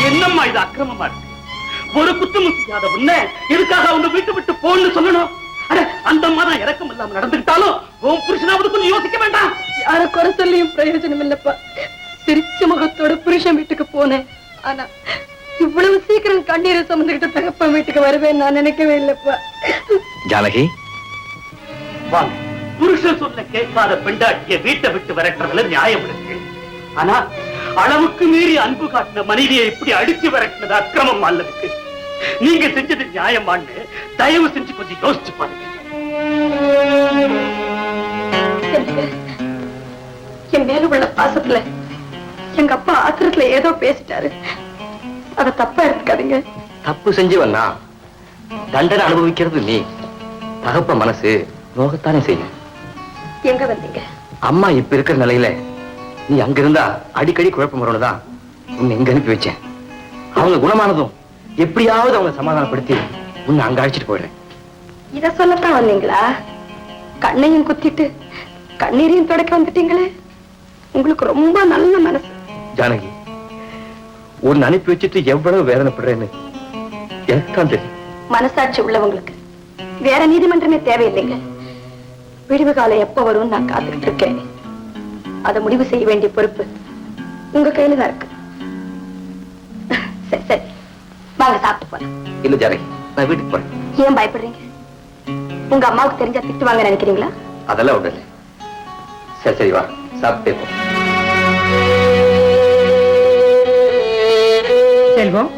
என்னம்மா இது அக்கிரமமா இருக்கு? ஒரு குத்தமும் செய்யாத உன்ன எதுக்காக அவங்க வீட்டு விட்டு போன்னு சொல்லணும்? அந்த அம்மா தான் இறக்கம் இல்லாம நடந்துக்கிட்டாலும் உன் புருஷனாவது கொஞ்சம் யோசிக்க வேண்டாம். யார குறை சொல்லியும் பிரயோஜனம் இல்லப்பா. சிரிச்ச முகத்தோட புருஷன் வீட்டுக்கு போனேன். ஆனா இவ்வளவு சீக்கிரம் கண்ணீரை சுமந்துகிட்டு தகப்பன் வீட்டுக்கு வருவேன் நான் நினைக்கவே இல்லப்பா. ஜானகி வாங்க, புருஷன் சொல்ல கேட்காத பெண்டாட்டிய வீட்டை விட்டு விரட்டுறதுல நியாயம் இருக்கு. ஆனா அளவுக்கு மீறி அன்பு காட்டின மனைவியை இப்படி அடிச்சு விரட்டினது அக்கிரமம் அல்லதுக்கு. நீங்க செஞ்சது நியாயமான்னு தயவு செஞ்சு கொஞ்சம் யோசிச்சு பாருங்க. என் மேல உள்ள பாசத்துல எங்க அப்பா ஆத்திரத்துல ஏதோ பேசிட்டாரு. அத தப்பா எடுத்துக்காதீங்க. தப்பு செஞ்சவன்னா தண்டனை அனுபவிக்கிறது நீ. தகப்ப மனசு நோகத்தானே செய்யும். எங்க வந்தீங்க? அம்மா இப்ப இருக்கிற நிலையில நீ அங்க இருந்தா அடிக்கடி குழப்பம் வரணும்தான் உன்னை எங்க அனுப்பி வச்சேன். அவங்க குணமானதும் எப்படியாவது அவங்க சமாதானப்படுத்தி உன்னை அங்க அழைச்சிட்டு போயிடுறேன். இத சொல்லத்தான் வந்தீங்களா? கண்ணையும் குத்திட்டு கண்ணீரையும் தொடக்க வந்துட்டீங்களே. உங்களுக்கு ரொம்ப நல்ல மனசு. ஜானகி, உன்னை அனுப்பி வச்சுட்டு எவ்வளவு வேதனைப்படுறேன்னு எனக்கு தான் தெரியும். மனசாட்சி உள்ளவங்களுக்கு வேற நீதிமன்றமே தேவையில்லைங்க. விடுவு காலம் எப்ப வரும் நான் காத்துக்கிட்டு இருக்கேன். அதை முடிவு செய்ய வேண்டிய பொறுப்பு உங்க கையில தான் இருக்கு. சரி சரி, வாங்க சாப்பிட்டு போறேன். இல்ல ஜானகி, நான் வீட்டுக்கு போறேன். ஏன் பயப்படுறீங்க? உங்க அம்மாவுக்கு தெரிஞ்சா திட்டுவாங்க நினைக்கிறீங்களா? அதெல்லாம் ஒண்ணு இல்லை. சரி சரி, வா சாப்பிட்டே போ. செல்வம்,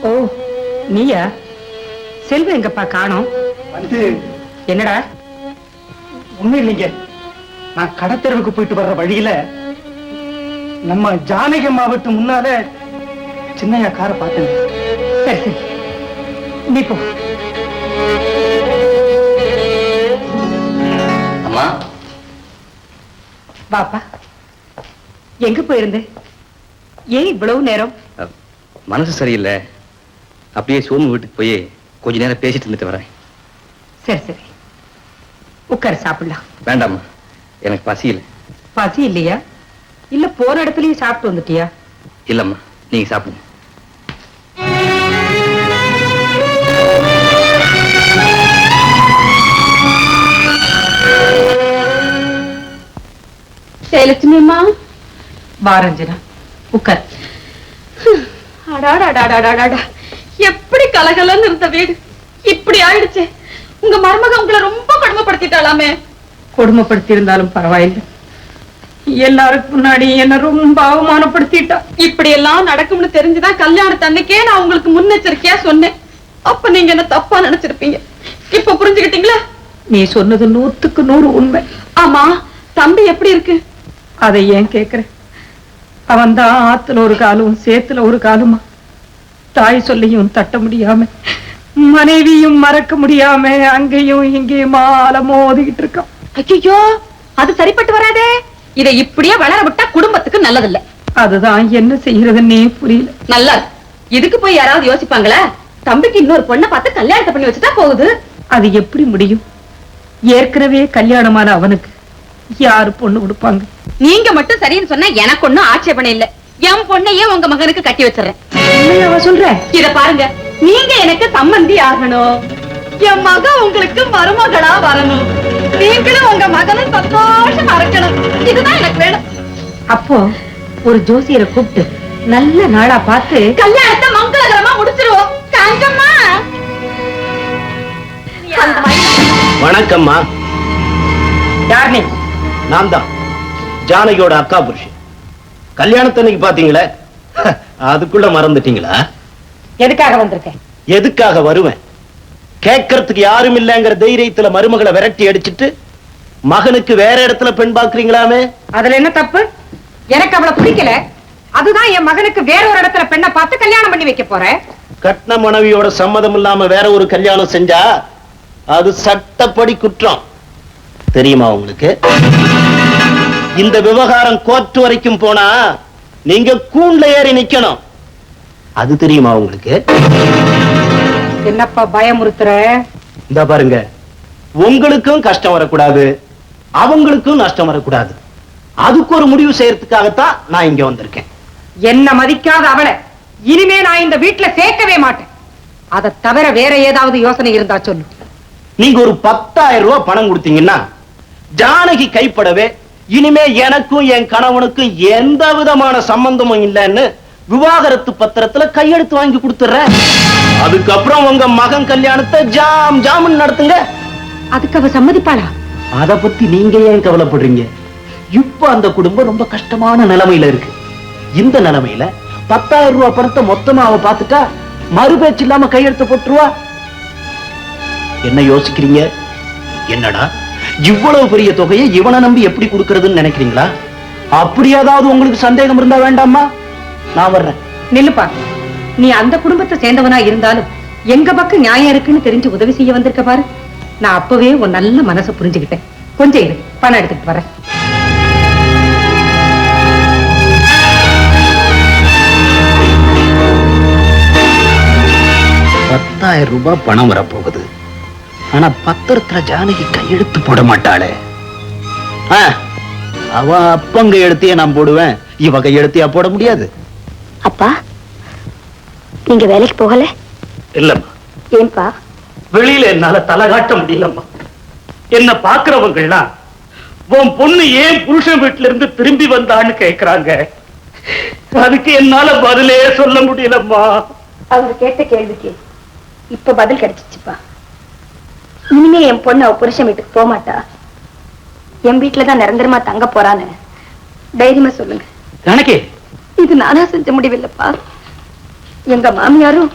ஓ நீயா? செல்வம் எங்கப்பா காணோம்? வந்து என்னடா? ஒண்ணு இல்லைங்க, நான் கடத்தெருவுக்கு போயிட்டு வர்ற வழியில நம்ம ஜானகி அம்மாவுக்கு முன்னால சின்னையா காரை பார்த்தேன். சரி சரி, நீ போ. அம்மா, பாப்பா, எங்க போயிருந்த? ஏன் இவ்வளவு நேரம்? மனசு சரியில்லை. அப்படியே சோமு வீட்டுக்கு போய் கொஞ்ச நேரம் பேசிட்டு இருந்துட்டு வரேன். சரி சரி, உட்கார சாப்பிடலாம். வேண்டாம்மா, எனக்கு பசி இல்லை. பசி இல்லையா? இல்ல போற இடத்துலயும் சாப்பிட்டு வந்துட்டியா? இல்லம்மா, நீங்க சாப்பிடுங்க. ஜெயலட்சுமி அம்மா, வாரஞ்சனா உட்கார். அடாடாடாடாடாடா, எப்படி கலகலன்னு இருந்த வீடு இப்படி ஆயிடுச்சு. உங்க மருமக உங்களை ரொம்ப கொடுமைப்படுத்திட்டாளாமே. கொடுமைப்படுத்தி இருந்தாலும் பரவாயில்லை, எல்லாருக்கும் முன்னாடி என்ன ரொம்ப அவமானப்படுத்திட்டா. இப்படி எல்லாம் நடக்கும்னு தெரிஞ்சுதான் கல்யாணத்து அன்னைக்கே நான் உங்களுக்கு முன்னெச்சரிக்கையா சொன்னேன். அப்ப நீங்க என்ன தப்பா நினைச்சிருப்பீங்க. இப்ப புரிஞ்சுக்கிட்டீங்களா? நீ சொன்னது 100க்கு 100 உண்மை. ஆமா, தம்பி எப்படி இருக்கு? அதை ஏன் கேக்குற? அவன் தான் ஆத்துல ஒரு காலும் சேத்துல ஒரு காலுமா. தாய் சொல்லியும் தட்ட முடியாம, மனைவியும் மறக்க முடியாம அங்கேயும் இங்கேயுமா அலமோதிக்கிட்டு இருக்கான். ஐயோ, அது சரிப்பட்டு வராதே. இதை இப்படியே வளர விட்டா குடும்பத்துக்கு நல்லதில்ல. அதுதான் என்ன செய்யறதுன்னே புரியல. நல்லா, இதுக்கு போய் யாராவது யோசிப்பாங்களா? தம்பிக்கு இன்னொரு பொண்ணை பார்த்து கல்யாணத்தை பண்ணி வச்சுட்டா போகுது. அது எப்படி முடியும்? ஏற்கனவே கல்யாணமான அவனுக்கு யாரு பொண்ணு கொடுப்பாங்க? நீங்க மட்டும் சரின்னு சொன்னா எனக்கு ஒண்ணும் ஆட்சேபனை இல்ல. என் பொண்ணையே உங்க மகனுக்கு கட்டி வச்சிடறேன். அவ சொல்ற, இத பாருங்க, நீங்க எனக்கு சம்மந்தி ஆகணும். என் மகன் உங்களுக்கு மருமகளா வரணும். நீங்களும் உங்க மகனும் சந்தோஷமா இருக்கணும். இதுதான் எனக்கு வேணும். அப்போ ஒரு ஜோசியரை கூப்பிட்டு நல்ல நாளா பார்த்து கல்யாணத்தை மங்களகரமா முடிச்சிருவோம். தங்கம்மா, வணக்கம்மா. யார் நீ? நான் தான் ஜானகியோட அக்கா புருஷன். கல்யாணத்தன்னைக்கு பாத்தீங்களே, அதுக்குள்ள மறந்துட்டீங்களா? எதுக்காக வந்திருக்கேன்? எதுக்காக வருவேன்? கேட்கறதுக்கு யாரும் இல்லங்கிற தைரியத்துல மருமகளை விரட்டி அடிச்சிட்டு மகனுக்கு வேற இடத்துல பெண் பாக்குறீங்களாமே. அதுல என்ன தப்பு? எனக்கு அவளை பிடிக்கல. அதுதான் என் மகனுக்கு வேற ஒரு இடத்துல பெண்ணை பார்த்து கல்யாணம் பண்ணி வைக்க போறேன். கட்ன மனைவியோட சம்மதம் இல்லாம வேற ஒரு கல்யாணம் செஞ்சா அது சட்டப்படி குற்றம். தெரியுமா உங்களுக்கு? இந்த விவகாரம் கோர்ட் வரைக்கும் போனா நீங்க கூண்ல ஏறி நிக்கணும். அது தெரியுமா உங்களுக்கு? என்னப்பா பயமுறுத்துற? இந்த பாருங்க, உங்களுக்கும் கஷ்டம் வரக்கூடாது, அவங்களுக்கும் நஷ்டம் வரக்கூடாது. அதுக்கு ஒரு முடிவு செய்யறதுக்காகத்தான் நான் இங்க வந்திருக்கேன். என்ன மதிக்காத அவளை இனிமே நான் இந்த வீட்டுல சேர்க்கவே மாட்டேன். அதை தவிர வேற ஏதாவது யோசனை இருந்தா சொல்லு. நீங்க ஒரு 10,000 ரூபாய் பணம் கொடுத்தீங்கன்னா ஜானகி கைப்படவே இனிமே எனக்கும் என் கணவனுக்கும் எந்த விதமான சம்பந்தமும் இல்லைன்னு விவாகரத்து பத்திரத்துல கையெழுத்து வாங்கி கொடுத்துறேன். அதுக்கப்புறம் உங்க மகன் கல்யாணத்தை ஜாமுன்னு நடத்துங்க. அதுக்கு அவ சம்மதிப்பாளா? அத பத்தி நீங்க ஏன் கவலைப்படுறீங்க? இப்ப அந்த குடும்பம் ரொம்ப கஷ்டமான நிலைமையில இருக்கு. இந்த நிலைமையில 10,000 ரூபாய் பணத்தை மொத்தமா அவ பாத்துட்டா மறுபேச்சு இல்லாம கையெழுத்து போட்டுருவா. என்ன யோசிக்கிறீங்க? என்னடா இவ்வளவு பெரிய தொகையை இவனை நம்பி எப்படி கொடுக்கறதுன்னு நினைக்கிறீங்களா? அப்படி ஏதாவது உங்களுக்கு சந்தேகம் இருந்தா வேண்டாமா, நான் வர்றேன். நில்லுப்பா. நீ அந்த குடும்பத்தை சேர்ந்தவனா இருந்தாலும் எங்க பக்கம் நியாயம் இருக்குன்னு தெரிஞ்சு உதவி செய்ய வந்திருக்க பாரு. நான் அப்பவே உன் நல்ல மனசை புரிஞ்சுக்கிட்டேன். கொஞ்சம் இரு, பணம் எடுத்துட்டு வரேன். ₹10,000 பணம் வரப்போகுது. ஆனா பத்திரத்துல ஜானகி கையெழுத்து போட மாட்டாளே. அவ அப்பங்க எழுத்திய நான் போடுவேன், இவ கையெழுத்தியா போட முடியாது. அப்பா, நீங்க வேலைக்கு போகல? இல்லம்மா. ஏன்பா? வெளியில என்னால தலை காட்ட முடியலம்மா. என்ன பாக்குறவங்க எல்லாம் உன் பொண்ணு ஏன் புருஷன் வீட்டுல இருந்து திரும்பி வந்தான்னு கேக்குறாங்க. அதுக்கு என்னால பதிலே சொல்ல முடியலம்மா. அவங்க கேட்ட கேள்விக்கு இப்ப பதில் கிடைச்சிச்சுப்பா. இனிமே என் பொண்ணு அவ புருஷன் வீட்டுக்கு போக மாட்டா. என் வீட்டுலதான் நிரந்தரமா தங்க போறான்னு தைரியமா சொல்லுங்க. கணக்கே, இது நானா செஞ்ச முடிவில்லப்பா. எங்க மாமியாரும்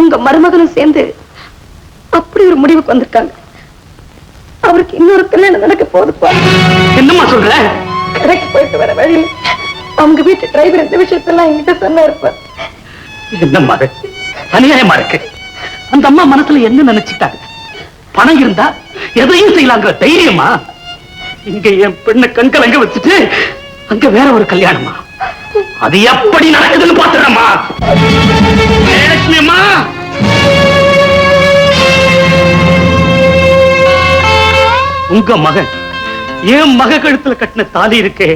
உங்க மருமகனும் சேர்ந்து அப்படி ஒரு முடிவுக்கு வந்திருக்காங்க. அவருக்கு இன்னொரு கல்யாணம் நடக்க போகுதுப்பா. என்னம்மா சொல்ற? கடைக்கு போயிட்டு வர வழியில அவங்க வீட்டு டிரைவர் இந்த விஷயத்தெல்லாம் என்கிட்ட சொன்ன இருப்பார். என்னம்மா அநியாயமா இருக்கு. அந்த அம்மா மனசுல என்ன நினைச்சிட்டாங்க? பணம் இருந்தா எதையும் செய்யலாங்கிற தைரியமா? இங்க என் பெண்ணை கண்கலங்க வச்சுட்டு அங்க வேற ஒரு கல்யாணமா? அது எப்படி நடக்குதுன்னு பாத்துறமா. லட்சுமியம்மா, உங்க மகன் என் மக கழுத்துல கட்டின தாலி இருக்கே,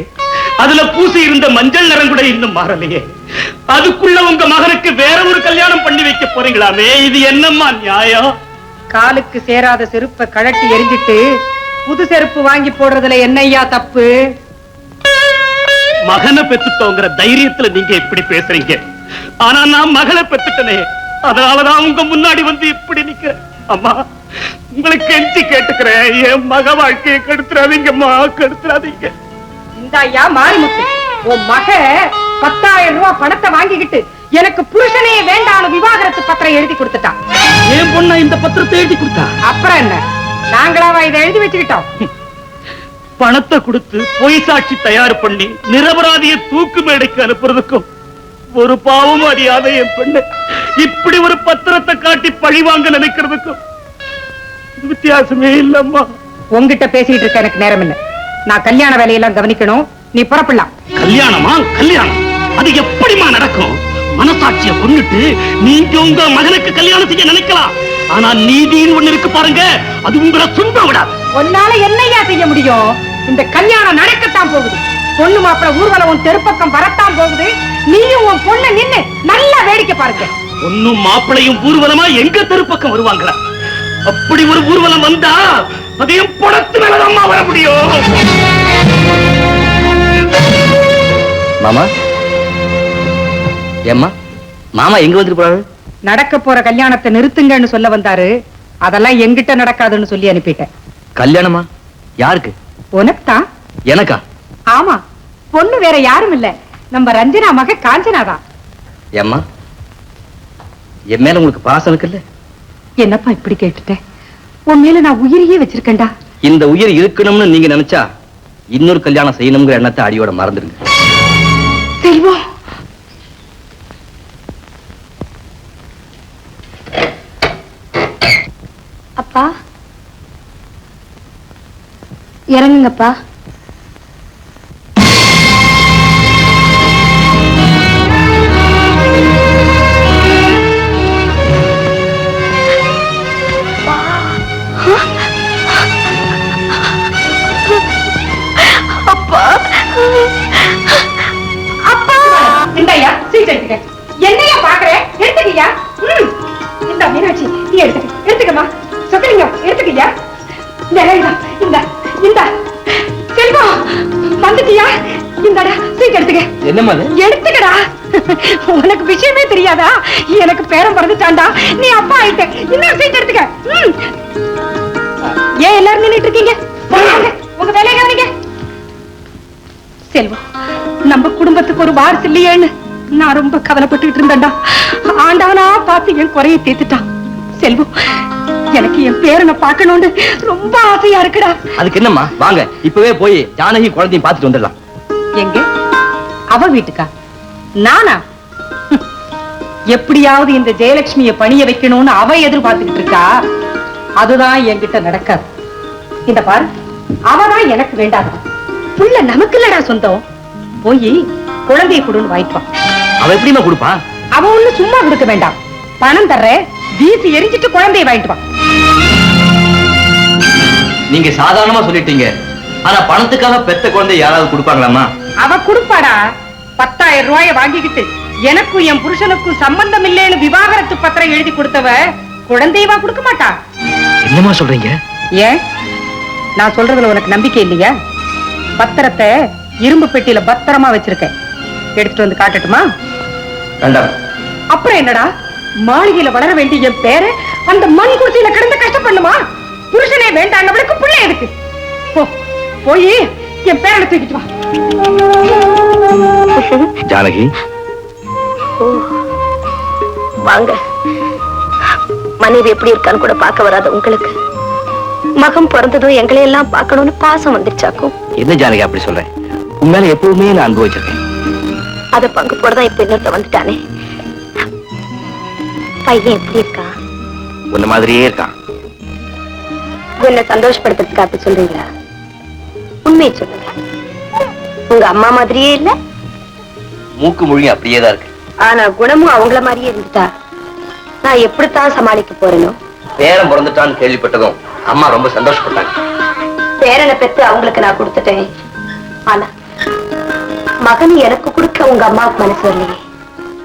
அதுல பூசி இருந்த மஞ்சள் நிறம் கூட இன்னும் மாறலையே. அதுக்குள்ள உங்க மகனுக்கு வேற ஒரு கல்யாணம் பண்ணி வைக்க போறீங்களாமே, இது என்னம்மா நியாயம்? காலுக்கு சேராத செருப்பை கழட்டி எரிஞ்சிட்டு புது செருப்பு வாங்கி போடுறதுல என்னையா தப்பு? மகனை பெத்துட்டோங்கிற தைரியத்துல நீங்க இப்படி பேசுறீங்க. ஆனா நான் மகளை பெத்துட்டனே, அதனாலதான் உங்க முன்னாடி வந்து இப்படி நிக்கிறேன். அம்மா, உங்களுக்கு கெஞ்சி கேட்டுக்கிறேன், என் மக வாழ்க்கையை கெடுத்துறாதீங்கம்மா, கெடுத்துறாதீங்க. இந்த ஐயா மாரிமுத்து, உன் மக 10,000 ரூபாய் பணத்தை வாங்கிக்கிட்டு எனக்கு புருஷனே வேண்டாம் விவாகரத்து பத்திரம் எழுதி கொடுத்துட்டான். என் பொண்ணா இந்த பத்திரத்தை எழுதி கொடுத்தா? அப்புறம் என்ன, நாங்களாவா இதை எழுதி வச்சுக்கிட்டோம்? பணத்தை கொடுத்து பொய் சாட்சி தயார் பண்ணி நிரபராதியை தூக்கு மேடைக்கு அனுப்புறதுக்கும் ஒரு பாவம் அறியாத என் பெண்ணு இப்படி ஒரு பத்திரத்தை காட்டி பழி வாங்க நினைக்கிறதுக்கும் வித்தியாசமே இல்லம்மா. உங்ககிட்ட பேசிட்டு இருக்க எனக்கு நேரம் இல்ல. நான் கல்யாண வேலையெல்லாம் கவனிக்கணும். நீ புறப்படலாம். கல்யாணமா? கல்யாணம் அது எப்படிமா நடக்கும்? மனசாட்சியை கொன்னுட்டு நீங்க உங்க மகனுக்கு கல்யாணம் செய்ய நினைக்கலாம். ஆனா நீதின்னு ஒண்ணு இருக்கு பாருங்க, அது உங்களை சுண்ட விடாது. உன்னால என்னையா செய்ய முடியும்? இந்த கல்யாணம் நடக்கத்தான் போகுது. பொண்ணு மாப்பிள ஊர்வலம் உன் தெருப்பக்கம் வரத்தான் போகுது. நீயும் உன் பொண்ணு நின்னு நல்லா வேடிக்கை பாருங்க. பொண்ணும் மாப்பிளையும் ஊர்வலமா எங்க தெருப்பக்கம் வருவாங்களா? அப்படி ஒரு ஊர்வலம் வந்தா அதையும் பணத்து மேலதாம்மா வர முடியும். மாமா, ஏம்மா மாமா எங்க வந்துட்டு போறாரு? நடக்க போற கல்யாணத்தை நிறுத்துங்கன்னு சொல்ல வந்தாரு. அதெல்லாம் எங்கிட்ட நடக்காதுன்னு சொல்லி அனுப்பிட்டேன். கல்யாணமா? யாருக்கு? உனக்குத்தான். எனக்கா? ஆமா, பொண்ணு வேற யாரும் இல்ல, நம்ம ரஞ்சனா மக காஞ்சனாதான். ஏம்மா, என் மேல உங்களுக்கு பாசம் இருக்குல்ல? என்னப்பா இப்படி கேட்டுட்டேன்? உன் மேல நான் உயிரையே வச்சிருக்கேன்டா. இந்த உயிர் இருக்கணும்னு நீங்க நினைச்சா இன்னொரு கல்யாணம் செய்யணுங்கிற எண்ணத்தை அடியோட மறந்துடுங்க. செல்வம், அப்பா இறங்குங்கப்பா. அப்பா, இந்தாயா சீட் எடுத்துக்க. என்னையா என்னம்மா அது? எடுத்துக்கடா. உனக்கு விஷயமே தெரியாதா? எனக்கு பேரம் பிறந்துட்டான்டா, நீ அப்பா ஆயிட்ட. இன்னொரு சீட் எடுத்துக்க. ஏன் எல்லாரும் நின்னுட்டு இருக்கீங்க? வாங்க, உங்க வேலையை கவனிங்க. செல்வம், நம்ம குடும்பத்துக்கு ஒரு வாரிசு இல்லையேன்னு நான் ரொம்ப கவலைப்பட்டுக்கிட்டு இருந்தேன்டா. ஆண்டவனா பார்த்து என் குறைய தீர்த்துட்டான். செல்வம், எனக்கு என் பேரனை பார்க்கணும்னு ரொம்ப ஆசையா இருக்குடா. அதுக்கு என்னம்மா, வாங்க இப்பவே போய் ஜானகி குழந்தையும் பார்த்துட்டு வந்துடலாம். எங்க? அவ வீட்டுக்கா? நானா? எப்படியாவது இந்த ஜெயலட்சுமியை பணிய வைக்கணும்னு அவ எதிர்பார்த்துக்கிட்டு இருக்கா. அதுதான் என்கிட்ட நடக்காது. இந்த பாரு, அவதான் எனக்கு வேண்டாம். புள்ள நமக்கு இல்லடா சொந்தம். போய் குழந்தையை கொடுன்னு வாங்கிப்பா. அவ எப்படிமா கொடுப்பா? அவ ஒண்ணு சும்மா கொடுக்க வேண்டாம். பணம் தர்ற, வீசி எரிஞ்சிட்டு குழந்தையை வாங்கிட்டு வா. நீங்க சாதாரணமா சொல்லிட்டீங்க. ஆனா பணத்துக்காக பெத்த குழந்தை யாராவது கொடுப்பாங்களாமா? அவ கொடுப்பாடா. 10,000 ரூபாய வாங்கிக்கிட்டு எனக்கும் என் புருஷனுக்கும் சம்பந்தம் இல்லைன்னு விவாகரத்து பத்திரம் எழுதி கொடுத்தவ குழந்தையவா கொடுக்க மாட்டா. என்னமா சொல்றீங்க? ஏன், நான் சொல்றதுல உனக்கு நம்பிக்கை இல்லையா? பத்திரத்தை இரும்பு பெட்டியில பத்திரமா வச்சிருக்கேன். எடுத்துட்டு வந்து காட்டட்டுமா? வேண்டாம். அப்புறம் என்னடா, மாளிகையில வளர வேண்டிய என் பேரு அந்த மண் குடிசையில கிடந்து கஷ்டப்படணுமா? புருஷனே வேண்டாம், புள்ள எதுக்கு? போய் என் பேரனை தூக்கிட்டு வா. ஜானகி, வாங்க. மனைவி எப்படி இருக்கான்னு கூட பார்க்க வராத உங்களுக்கு மகம் பிறந்ததும் எங்களை எல்லாம் பார்க்கணும்னு பாசம் வந்துருச்சாக்கும். என்ன ஜானகி அப்படி சொல்றேன்? உண்மையில எப்பவுமே நான் அனுபவிச்சிருக்கேன். அத பங்கு போடதான் இப்ப இன்னொருத்த வந்துட்டானே. பையன் எப்படி இருக்கா? உன்ன மாதிரியே இருக்கான். என்ன சந்தோஷப்படுத்துறதுக்கு அப்படி சொல்றீங்களா? உண்மையை சொல்லுங்க. உங்க அம்மா மாதிரியே இல்ல, மூக்கு மொழி அப்படியே தான் இருக்கு. ஆனா குணமும் அவங்கள மாதிரியே இருந்துட்டா நான் எப்படித்தான் சமாளிக்க போறேனோ. பேரன் பிறந்துட்டான்னு கேள்விப்பட்டதும் அம்மா ரொம்ப சந்தோஷப்பட்டாங்க. பேரனை பெற்று அவங்களுக்கு நான் கொடுத்துட்டேன். ஆனா மகன் எனக்கு கொடுக்க உங்க அம்மாவுக்கு மனசு வரலையே.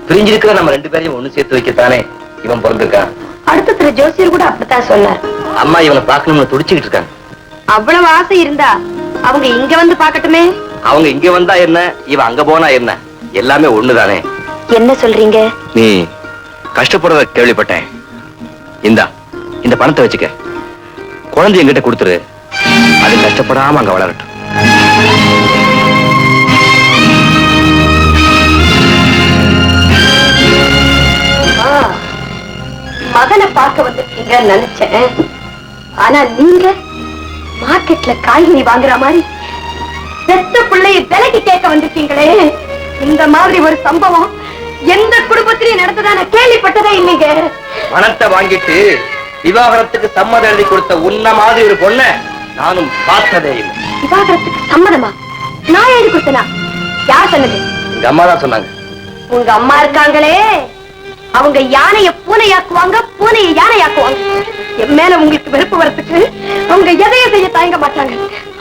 பிரிஞ்சிருக்கிற நம்ம 2 பேரையும் ஒண்ணு சேர்த்து வைக்கத்தானே இவன் பிறந்திருக்கான். அடுத்த திரு ஜோசியர் கூட அப்படித்தான் சொன்னார். அம்மா இவனை பார்க்கணும்னு துடிச்சுக்கிட்டு இருக்காங்க. அவ்வளவு ஆசை இருந்தா அவங்க இங்க வந்து பாக்கட்டுமே. அவங்க இங்க வந்தா என்ன, இவன் அங்க போனா என்ன, எல்லாமே ஒண்ணுதானே. என்ன சொல்றீங்க? நீ கஷ்டப்படுறத கேள்விப்பட்டேன். இந்த பணத்தை வச்சுக்க, குழந்தை என்கிட்ட கொடுத்துரு. அது கஷ்டப்படாம அங்க வளரட்டும். மகனை பார்க்க வந்திருக்கீங்க நினைச்சேன். ஆனா நீங்க மார்க்கெட்ல காய்கறி வாங்குற மாதிரி பெத்த பிள்ளைய விலைக்கு கேட்க வந்திருக்கீங்களே. இந்த மாதிரி ஒரு சம்பவம் எந்த குடும்பத்திலையும் நடந்ததா நான் கேள்விப்பட்டதே இல்லைங்க. பணத்தை வாங்கிட்டு விவாகரத்துக்கு சம்மதம் எழுதி கொடுத்த உன்ன மாதிரி ஒரு பொண்ண நானும் பார்த்ததே இல்லை. விவாகரத்துக்கு சம்மதமா? நான் எழுதி கொடுத்தனா? யார் சொன்னது? எங்க அம்மா தான் சொன்னாங்க. உங்க அம்மா இருக்காங்களே, அவங்க யானைய பூனையாக்குவாங்க, பூனையை யானையாக்குவாங்க. என் மேல உங்களுக்கு வெறுப்பு வரத்துக்கு அவங்க எதையும் செய்ய தயங்க மாட்டாங்க.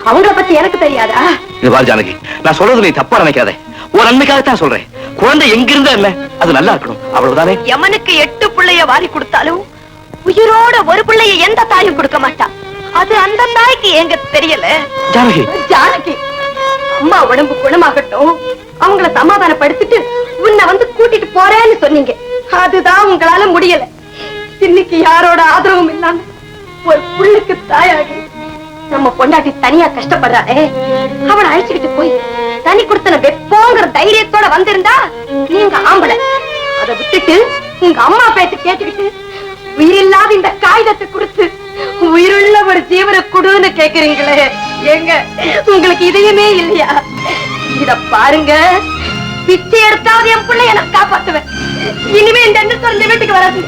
அவங்கள பத்தி எனக்கு தெரியாதா? இது பாரு ஜானகி, நான் சொல்றது நீ தப்பா நினைக்காத. ஒரு நன்மைக்காகத்தான் சொல்றேன். குழந்தை எங்கிருந்தா என்ன, அது நல்லா இருக்கணும், அவ்வளவுதானே. யமனுக்கு 8 பிள்ளைய வாரி கொடுத்தாலும் உயிரோட ஒரு பிள்ளைய எந்த தாயும் கொடுக்க மாட்டா. அது அந்த தாய்க்கு எங்க தெரியல. ஜானகி, ஜானகி, அம்மா உடம்பு குணமாகட்டும், அவங்கள சமாதானப்படுத்திட்டு உன்னை வந்து கூட்டிட்டு போறேன்னு சொன்னீங்க. அதுதான் உங்களால முடியல. இன்னைக்கு யாரோட ஆதரவும் இல்லாம ஒரு புள்ளுக்கு தாயாகி நம்ம பொண்டாட்டி தனியா கஷ்டப்படுறாளே, அவளை அழைச்சுக்கிட்டு போய் தனி கொடுத்தன வெப்போங்கிற தைரியத்தோட வந்திருந்தா நீங்க ஆம்பளை. அதை விட்டுட்டு உங்க அம்மா பேச்சு கேட்டுக்கிட்டு உயிரில்லாத இந்த காகிதத்தை கொடுத்து உயிருள்ள ஒரு ஜீவனை கொடுன்னு கேக்குறீங்களே. எங்க உங்களுக்கு இதயமே இல்லையா? இத பாருங்க, பிச்சை எடுத்தாவது என் பிள்ளைய நான் காப்பாத்துவேன். இனிமே இந்த வீட்டுக்கு வராது.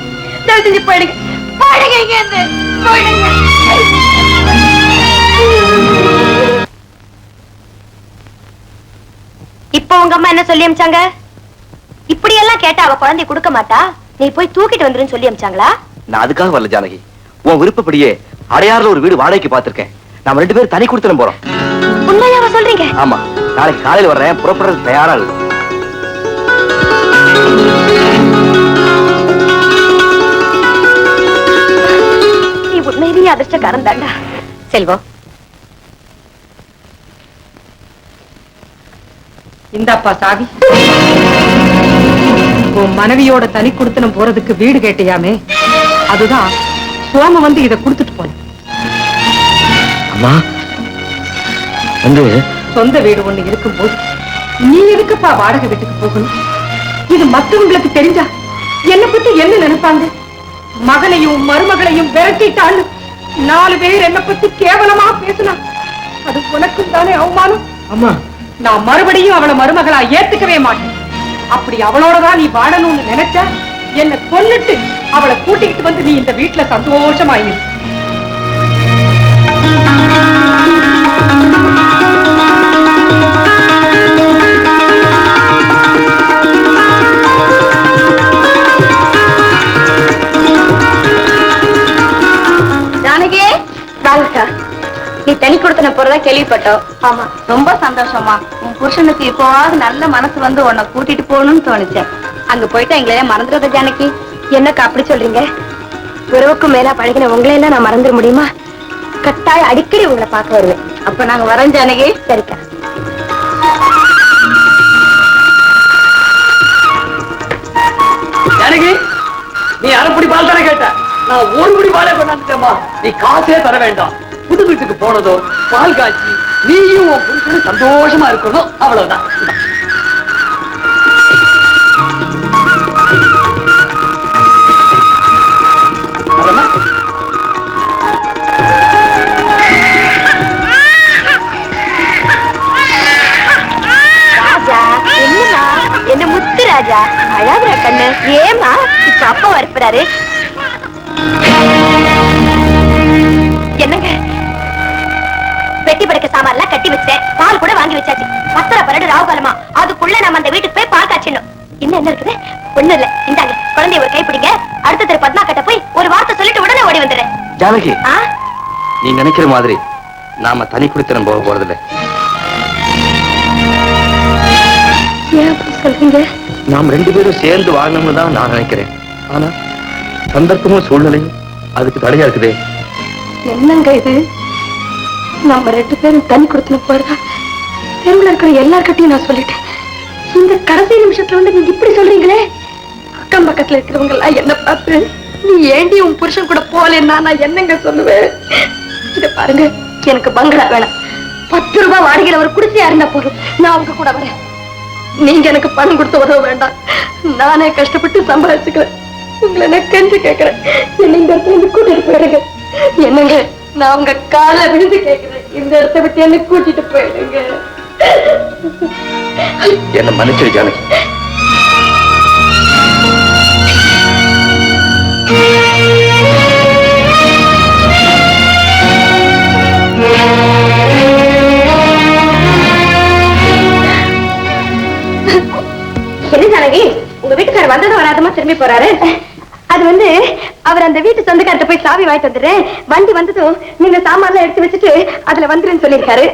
தயவு செஞ்சு போயிடுங்க, போயிடுங்க, இங்க இருந்து போயிடுங்க. இப்ப உங்க அம்மா என்ன சொல்லி அமிச்சாங்க? இப்படி எல்லாம் கேட்டா அவ குழந்தை கொடுக்க மாட்டா, நீ போய் தூக்கிட்டு வந்துருன்னு சொல்லி அமிச்சாங்களா? நான் அதுக்காக வரல ஜானகி. உன் விருப்பப்படியே அடையாறுல ஒரு வீடு வாடகைக்கு பார்த்திருக்கேன். நாம 2 பேரும் தனி கொடுத்துட போறோம். உண்மையாவா சொல்றீங்க? ஆமா, நாளைக்கு காலையில வர்றேன். புறப்படுறது தயாரா இருக்கு. நீ உண்மையிலேயே அதிர்ஷ்டக்காரன் தாண்டா. செல்வம், இந்தாப்பா சாவி. உன் மனைவியோட தனி குடுத்தனம் போறதுக்கு வீடு கேட்டியாமே, அதுதான் சோம வந்து இதை கொடுத்துட்டு போன. அம்மா வந்து சொந்த வீடு ஒண்ணு இருக்கும் போது நீ எதுக்குப்பா வாடகை வீட்டுக்கு போகணும்? இது மற்றவங்களுக்கு தெரிஞ்சா என்ன பத்தி என்ன நினைப்பாங்க? மகனையும் மருமகளையும் விரட்டிட்டான்னு 4 பேர் என்ன பத்தி கேவலமா பேசினா அது உனக்கும் தானே அவமானம். அம்மா நான் மறுபடியும் அவளை மருமகளா ஏத்துக்கவே மாட்டேன். அப்படி அவளோடதான் நீ வாழணும்னு நினைச்ச என்ன கொன்னுட்டு அவளை கூட்டிக்கிட்டு வந்து நீ இந்த வீட்டுல சந்தோஷமா இரு. நீ தனி கொடுத்தன போறதா கேள்விப்பட்டோம். ஆமா, ரொம்ப சந்தோஷமா. உன் புருஷனுக்கு இப்போவாவது நல்ல மனசு வந்து உன்னை கூட்டிட்டு போகணும்னு தோணுச்சேன். அங்க போயிட்டா எங்களையா மறந்துடுறத ஜானகி? என்னக்கா அப்படி சொல்றீங்க? உறவுக்கும் மேலா பழகின உங்களை எல்லாம் நான் மறந்துட முடியுமா? கட்டாய அடிக்கடி உங்களை பார்க்க வருவேன். அப்ப நாங்க வரோம் ஜானகி. சரிக்கா. ஜானகி, நீ அரைப்படி பால் தானே கேட்ட? நான் 1 படி பாலே கொண்டாந்துட்டேம்மா. நீ காசே தர வேண்டாம். புது வீட்டுக்கு போனதோ பால் காய்ச்சி நீயும் உன் புருஷனும் சந்தோஷமா இருக்கணும், அவ்வளவுதான். ராஜா, என்னமா என்ன முத்து ராஜா, அழாதுற கண்ணு. ஏமா இப்ப அப்பா வரப்புறாரு? என்னங்க, பெட்டி படுக்க சாமான்லாம் கட்டி வச்சேன், பால் கூட வாங்கி வச்சாச்சு. 10:12 ராவுகாலமா, அதுக்குள்ள நம்ம அந்த வீட்டுக்கு போய் பால் காய்ச்சணும். என்ன இருக்குது? ஒண்ணு இல்ல, இந்தாங்க குழந்தைய ஒரு கை பிடிங்க. அடுத்த தெரு பத்மா கிட்ட போய் ஒரு வார்த்தை சொல்லிட்டு உடனே ஓடி வந்துடுறேன். ஜானகி, நீ நினைக்கிற மாதிரி நாம தனி குடித்தனம் போக போறதில்லை. ஏன் அப்படி சொல்றீங்க? நாம் 2 பேரும் சேர்ந்து வாழணும்னு தான் நான் நினைக்கிறேன். ஆனா சந்தர்ப்பமும் சூழ்நிலையும் அதுக்கு தடையா இருக்குதே. என்னங்க இது? நம்ம 2 பேரும் தனி கொடுத்துன போறதா தெருவில் இருக்கிற எல்லார்கிட்டையும் நான் சொல்லிட்டேன். இந்த கடைசி நிமிஷத்துல வந்து நீங்க இப்படி சொல்றீங்களே. அக்கம் பக்கத்துல இருக்கிறவங்க எல்லாம் என்ன பார்த்து நீ ஏண்டி உன் புருஷன் கூட போலேன்னா நான் என்னங்க சொல்லுவேன்? இத பாருங்க, எனக்கு பங்களா வேணாம். 10 ரூபாய் வாடகையில ஒரு குடிசையா இருந்தா போதும், நான் அவங்க கூட வரேன். நீங்க எனக்கு பணம் கொடுத்து உதவ வேண்டாம். நானே கஷ்டப்பட்டு சம்பாதிச்சுக்கிறேன். உங்களை நான் கெஞ்சு கேட்கிறேன், என்ன இந்த இடத்துல இருந்து கூட்டிட்டு போயிடுங்க. என்னங்க, நான் உங்க கால விழுந்து கேட்கிறேன், இந்த இடத்தை விட்டு என்ன கூட்டிட்டு போயிடுங்க. என்ன மன்னிச்சிரு ஜானகி. என்ன ஜானகி, உங்க வீட்டுக்காரர் வந்ததும் வராதமா திரும்பி போறாரு? அது வந்து அவர் அந்த வீட்டு சொந்தக்கார்ட்ட போய் சாவி வாங்கிட்டு வந்துடுறேன், வண்டி வந்ததும் நீங்க சாமான்லாம் எடுத்து வச்சுட்டு அதுல வந்துருன்னு சொல்லியிருக்காரு.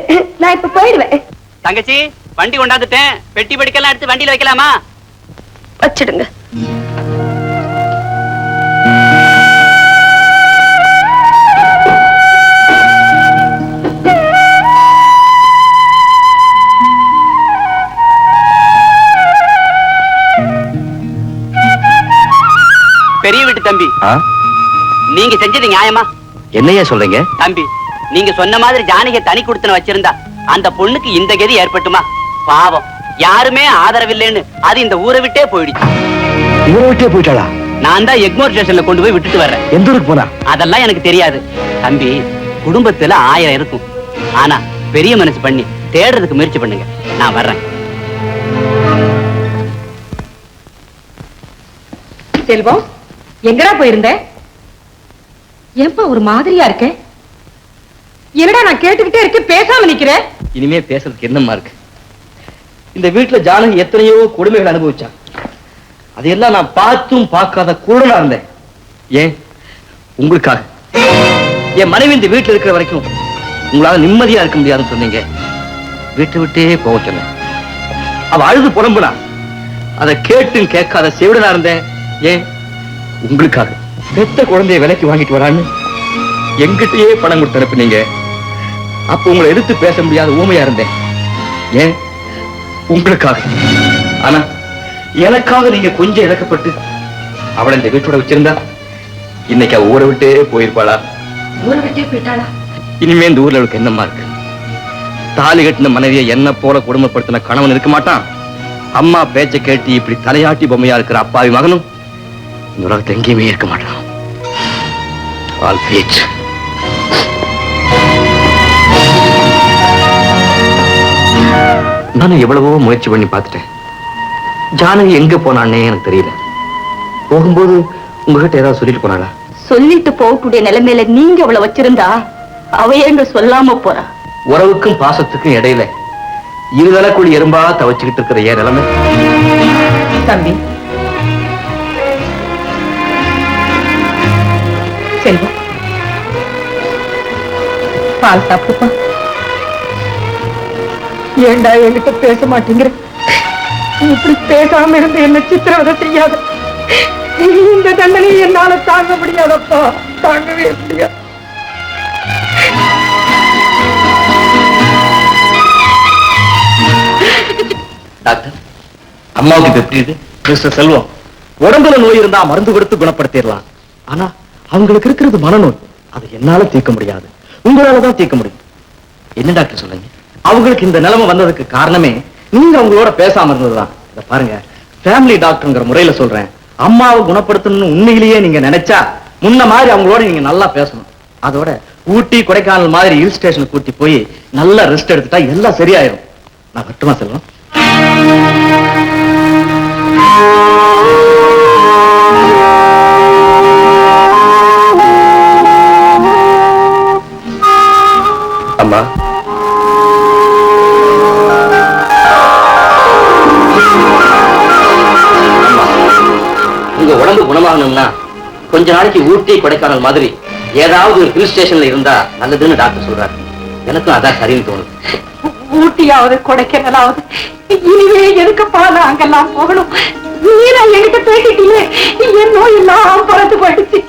நான் இப்ப போயிடுவேன். தங்கச்சி, வண்டி கொண்டாந்துட்டேன். பெட்டி படிக்கலாம் எடுத்து வண்டியில வைக்கலாமா? வச்சிடுங்க. பெரிய வீட்டு தம்பி, நீங்க செஞ்சது நியாயமா? என்னையா சொல்றீங்க? தம்பி, நீங்க சொன்ன மாதிரி ஜானகியை தனி கொடுத்தன வச்சிருந்தா அந்த பொண்ணுக்கு இந்த கதி ஏற்பட்டுமா? பாவம், யாருமே ஆதரவில்லைன்னு அது இந்த ஊரை விட்டே போயிடுச்சு. ஊரை விட்டே போயிட்டாளா? நான் தான் எக்மோர் ஸ்டேஷன்ல கொண்டு போய் விட்டுட்டு வர்றேன். எந்த ஊருக்கு போனா? அதெல்லாம் எனக்கு தெரியாது தம்பி. குடும்பத்துல 1000 இருக்கும். ஆனா பெரிய மனசு பண்ணி தேடுறதுக்கு முயற்சி பண்ணுங்க. நான் வர்றேன். செல்வம், எங்கடா போயிருந்த? ஏன்பா ஒரு மாதிரியா இருக்க? என்னடா நான் கேட்டுக்கிட்டே இருக்க, பேசாம நிக்கிற? இனிமே பேசுறதுக்கு என்னமா இருக்கு? இந்த வீட்டுல ஜானகி எத்தனையோ கொடுமைகள் அனுபவிச்சா. அதையெல்லாம் நான் பார்த்தும் பார்க்காத குருடனா இருந்தேன். ஏன்? உங்களுக்காக. என் மனைவி இந்த வீட்டுல இருக்கிற வரைக்கும் உங்களால நிம்மதியா இருக்க முடியாதுன்னு சொன்னீங்க. வீட்டை விட்டே போக சொன்னேன். அவ அழுது புலம்புனா. அதை கேட்டும் கேட்காத செவிடனா இருந்தேன். ஏன்? உங்களுக்காக. பெத்த குழந்தைய விலைக்கு வாங்கிட்டு வரான்னு எங்கிட்டயே பணம் கொடுத்து அனுப்புனீங்க. அப்ப உங்களை எதிர்த்து பேச முடியாத ஊமையா இருந்தேன். ஏன்? உங்களுக்காக. ஆனா எனக்காக நீங்க கொஞ்சம் இழக்கப்பட்டு அவளை இந்த வீட்டோட வச்சிருந்தா இன்னைக்கு அவ ஊரை விட்டே போயிருப்பாளா? ஊரை விட்டே போயிட்டாளா? இனிமே இந்த ஊர்ல அவளுக்கு என்னமா இருக்கு? தாலி கட்டின மனைவியை என்ன போல கொடுமைப்படுத்தின கணவன் இருக்க மாட்டான். அம்மா பேச்ச கேட்டு இப்படி தலையாட்டி பொம்மையா இருக்கிற அப்பாவி மகனும் இந்த உலகத்தை எங்கேயுமே இருக்க மாட்டான். ஆல் ஃபேட். நானும் எவ்வளவோ முயற்சி பண்ணி பார்த்துட்டேன். ஜானகி எங்க போனான்னே எனக்கு தெரியல. போகும்போது உங்ககிட்ட ஏதாவது சொல்லிட்டு போனாளா? சொல்லிட்டு போகக்கூடிய நிலைமையில நீங்க அவளை வச்சிருந்தா அவ எங்க சொல்லாம போறா? உறவுக்கும் பாசத்துக்கும் இடையில இருதலைக்குள் எறும்பா தவச்சுக்கிட்டு இருக்கிற ஏன் நிலைமை? தம்பி செல்வம், பால் சாப்பிடுப்பா. ஏண்டா என்கிட்ட பேச மாட்டேங்கிற? இப்படி பேசாம இருந்து என்ன சித்திரவதை செய்யாத. இந்த தண்டனை என்னால தாங்க முடியாதப்பா, தாங்கவே முடியாது. டாக்டர், அம்மாவுக்கு இப்ப எப்படி இருக்கு? மிஸ்டர் செல்வம், உடம்புல நோய் இருந்தா மருந்து கொடுத்து குணப்படுத்திடலாம். ஆனா அவங்களுக்கு இருக்கிறது மனநோய். அதை என்னால தீர்க்க முடியாது, உங்களாலதான் தீர்க்க முடியும். என்ன டாக்டர் சொல்லுங்க? அவங்களுக்கு இந்த நிலைமை வந்ததுக்கு காரணமே நீங்க அவங்களோட பேசாம இருந்ததுதான். இத பாருங்க, ஃபேமிலி டாக்டர்ங்கிற முறையில சொல்றேன். அம்மாவை குணப்படுத்தணும்னு உண்மையிலேயே நீங்க நினைச்சா முன்ன மாதிரி அவங்களோட நீங்க நல்லா பேசணும். அதோட ஊட்டி கொடைக்கானல் மாதிரி ஹில் ஸ்டேஷனுக்கு கூட்டி போய் நல்லா ரெஸ்ட் எடுத்துட்டா எல்லாம் சரியாயிரும். நான் மட்டுமா செல்வம்? அம்மா, உங்க உடம்பு குணமாகணும்னா கொஞ்ச நாளைக்கு ஊட்டி கொடைக்கானல் மாதிரி ஏதாவது ஒரு ஹில் ஸ்டேஷன்ல இருந்தா நல்லதுன்னு டாக்டர் சொல்றாரு. எனக்கும் அதான் சரின்னு தோணுது. ஊட்டியாவது கொடைக்கானலாவது இனிமே எதுக்குப்பா நான் அங்கெல்லாம் போகணும்? நீ என்கிட்ட பேசிட்டீங்க, என் நோய் எல்லாம் பறந்து போயிடுச்சு.